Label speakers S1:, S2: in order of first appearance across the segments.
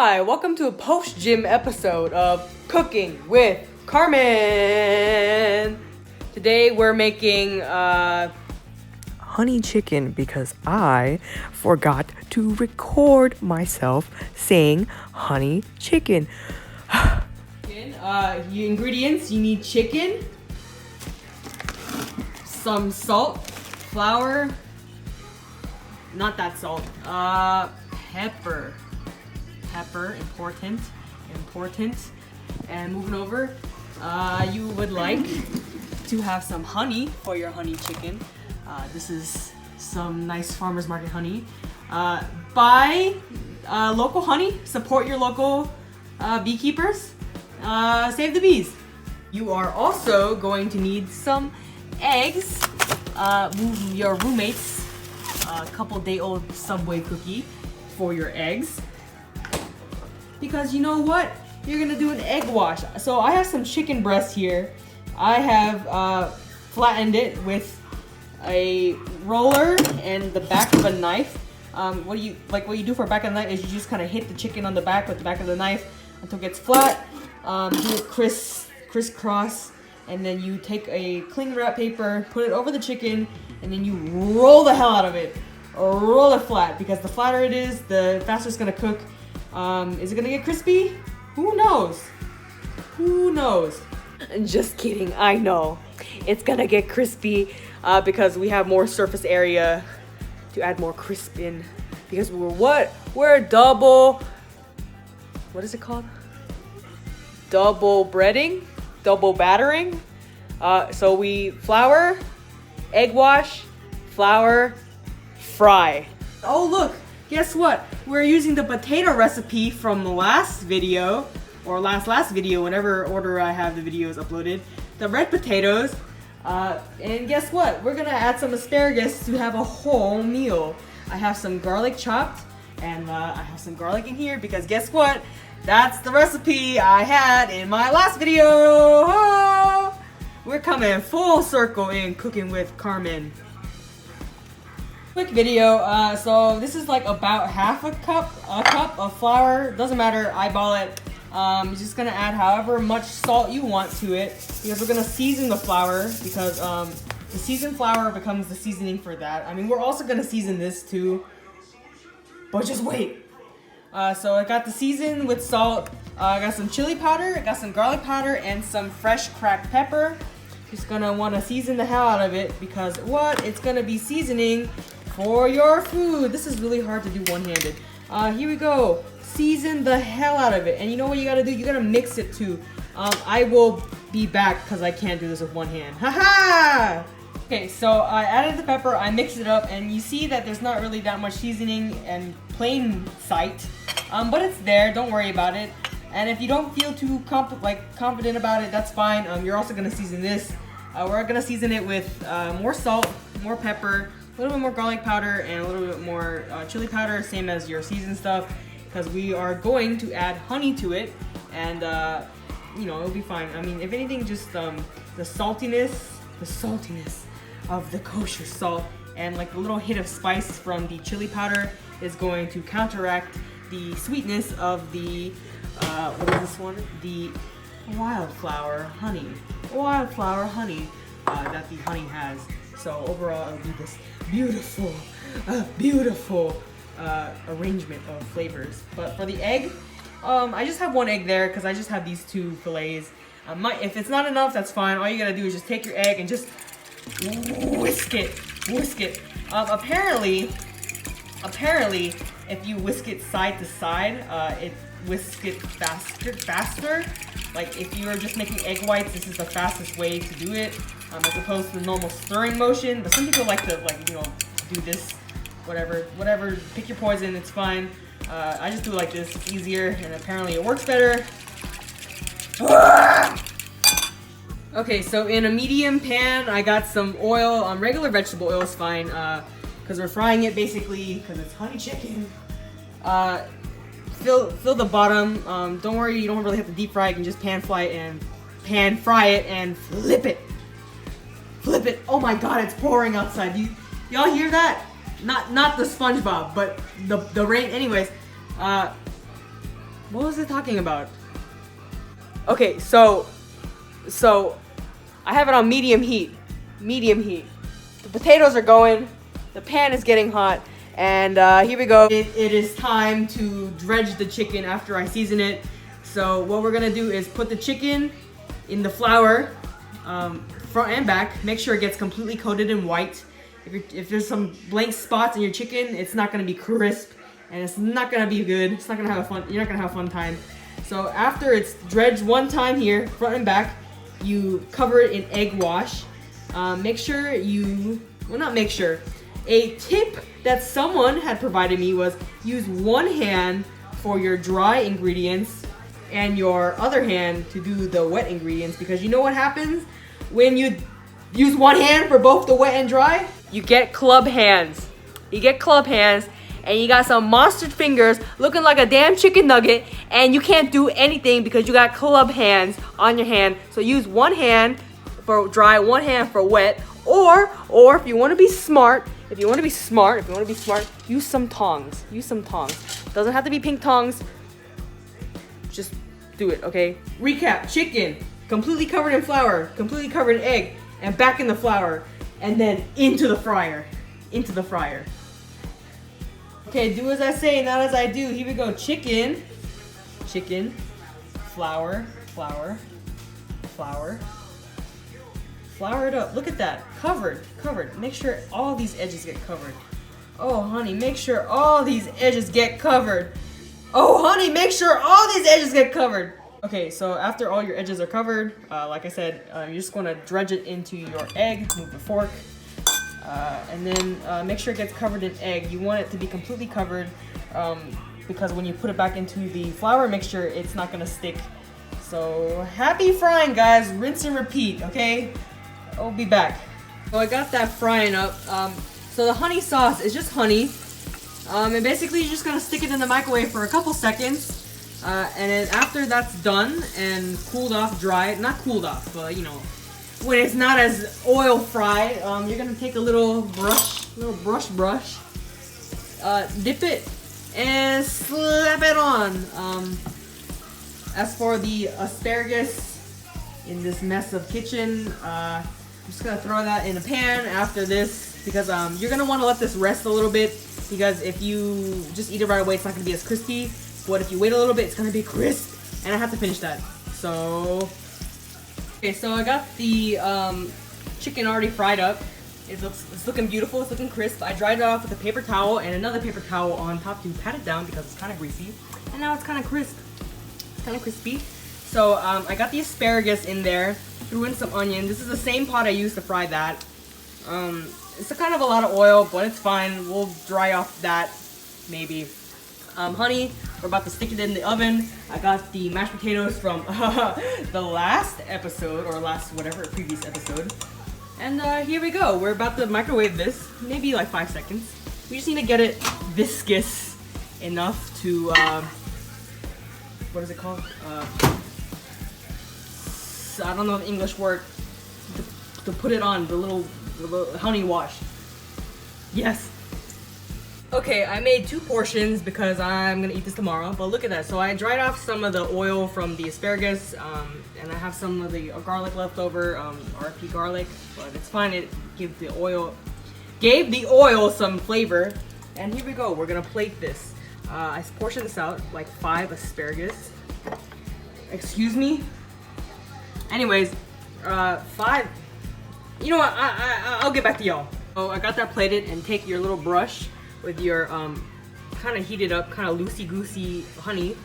S1: Hi, welcome to a post-gym episode of Cooking with Carmen. Today we're making honey chicken because I forgot to record myself saying honey chicken. Ingredients, you need chicken, some salt, flour, not that salt, pepper, important, and moving over, you would like to have some honey for your honey chicken. This is some nice farmer's market honey. Buy local honey, support your local beekeepers, save the bees. You are also going to need some eggs, your roommate's couple-day-old Subway cookie for your eggs. Because you know what? You're gonna do an egg wash. So I have some chicken breast here. I have flattened it with a roller and the back of a knife. What you do for a back of the knife is you just kind of hit the chicken on the back with the back of the knife until it gets flat. Do it crisscross, and then you take a cling wrap paper, put it over the chicken, and then you roll the hell out of it. Roll it flat, because the flatter it is, the faster it's gonna cook. Is it gonna get crispy? Who knows? Who knows? Just kidding, I know. It's gonna get crispy because we have more surface area to add more crisp in. Because we're double, what is it called? Double breading? Double battering? So we flour, egg wash, flour, fry. Oh look! Guess what? We're using the potato recipe from the last video, or last video, whatever order I have the videos uploaded. The red potatoes, and guess what? We're gonna add some asparagus to have a whole meal. I have some garlic chopped, and I have some garlic in here because guess what? That's the recipe I had in my last video. Oh! We're coming full circle in Cooking with Carmen. Quick video, so this is like about half a cup of flour. Doesn't matter, eyeball it. You're just gonna add however much salt you want to it because we're gonna season the flour because the seasoned flour becomes the seasoning for that. I mean, we're also gonna season this too, but just wait. So I got the season with salt. I got some chili powder, I got some garlic powder, and some fresh cracked pepper. Just gonna wanna season the hell out of it because what? It's gonna be seasoning for your food. This is really hard to do one-handed. Here we go. Season the hell out of it. And you know what you gotta do? You gotta mix it too. I will be back because I can't do this with one hand. Haha! Okay, so I added the pepper, I mixed it up, and you see that there's not really that much seasoning in plain sight. But it's there, don't worry about it. And if you don't feel too confident about it, that's fine. You're also gonna season this. We're gonna season it with more salt, more pepper, a little bit more garlic powder, and a little bit more chili powder, same as your seasoned stuff, because we are going to add honey to it, and you know, it'll be fine. I mean, if anything, just the saltiness of the kosher salt, and like a little hit of spice from the chili powder is going to counteract the sweetness of the what is this one? The wildflower honey that the honey has. So overall, it'll be this beautiful arrangement of flavors. But for the egg, I just have one egg there because I just have these two fillets. If it's not enough, that's fine. All you gotta do is just take your egg and just whisk it. Apparently, if you whisk it side to side, it whisks it faster. Like if you are just making egg whites, this is the fastest way to do it, as opposed to the normal stirring motion. But some people like to do this, whatever. Pick your poison, it's fine. I just do it like this, it's easier, and apparently it works better. Okay, so in a medium pan, I got some oil. Regular vegetable oil is fine, because we're frying it basically, because it's honey chicken. Fill the bottom. Don't worry, you don't really have to deep fry it. You can just pan fry it and flip it. Oh my god, it's pouring outside. Y'all hear that? Not the SpongeBob, but the rain. Anyways, What was it talking about? Okay, so I have it on medium heat. Medium heat. The potatoes are going. The pan is getting hot. And here we go. It is time to dredge the chicken after I season it. So what we're gonna do is put the chicken in the flour, front and back. Make sure it gets completely coated in white. If there's some blank spots in your chicken, it's not gonna be crisp, and it's not gonna be good. It's not gonna have you're not gonna have a fun time. So after it's dredged one time here, front and back, you cover it in egg wash. Make sure not make sure. A tip that someone had provided me was use one hand for your dry ingredients and your other hand to do the wet ingredients, because you know what happens when you use one hand for both the wet and dry? You get club hands. You get club hands and you got some monster fingers looking like a damn chicken nugget, and you can't do anything because you got club hands on your hand. So use one hand for dry, one hand for wet, or if you want to be smart, use some tongs. Use some tongs. Doesn't have to be pink tongs. Just do it, okay? Recap: chicken completely covered in flour, completely covered in egg, and back in the flour, and then into the fryer. Into the fryer. Okay, do as I say, not as I do. Here we go. Chicken, flour, flour, flour. Flour it up. Look at that. Covered. Make sure all these edges get covered. Oh, honey, make sure all these edges get covered. Oh, honey, make sure all these edges get covered. Okay, so after all your edges are covered, like I said, you're just going to dredge it into your egg. Move the fork. And then make sure it gets covered in egg. You want it to be completely covered because when you put it back into the flour, make sure it's not going to stick. So happy frying, guys. Rinse and repeat, okay? I'll be back. So I got that frying up. So the honey sauce is just honey. And basically you're just gonna stick it in the microwave for a couple seconds. And then after that's done and cooled off, dried, not cooled off, but you know, when it's not as oil fried, you're gonna take a little brush, dip it and slap it on. As for the asparagus in this mess of kitchen, I'm just gonna throw that in a pan after this, because you're gonna want to let this rest a little bit, because if you just eat it right away, it's not gonna be as crispy. But if you wait a little bit, it's gonna be crisp, and I have to finish that. So, okay, so I got the chicken already fried up. It's looking beautiful. It's looking crisp. I dried it off with a paper towel and another paper towel on top to pat it down because it's kind of greasy, and now it's kind of crisp. It's kind of crispy. So I got the asparagus in there, threw in some onion. This is the same pot I used to fry that. It's kind of a lot of oil, but it's fine. We'll dry off that, maybe. Honey, we're about to stick it in the oven. I got the mashed potatoes from the last episode, or previous episode. And here we go. We're about to microwave this, maybe like 5 seconds. We just need to get it viscous enough to, what is it called? I don't know the English word to put it on, the little honey wash. Yes. Okay, I made 2 portions because I'm gonna eat this tomorrow, but look at that. So I dried off some of the oil from the asparagus, and I have some of the garlic left over, RP garlic, but it's fine. It gave the oil some flavor. And here we go. We're gonna plate this. I portioned this out, like 5 asparagus. Excuse me? Anyways, 5. You know what? I'll get back to y'all. So I got that plated, and take your little brush with your kind of heated up, kind of loosey-goosey honey,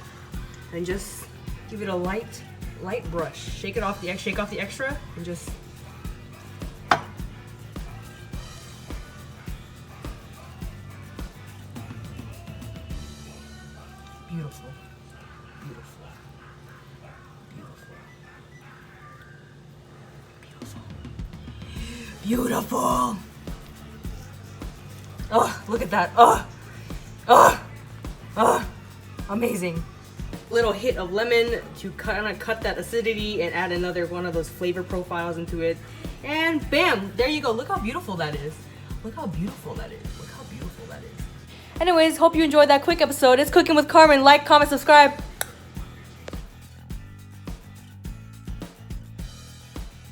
S1: and just give it a light brush. Shake off the extra, and just beautiful, beautiful, beautiful, beautiful, beautiful. Oh, look at that. Amazing. Little hit of lemon to kind of cut that acidity and add another one of those flavor profiles into it. And bam, there you go. Look how beautiful that is. Look how beautiful that is. Look how beautiful that is. Anyways, hope you enjoyed that quick episode. It's Cooking with Carmen. Like, comment, subscribe.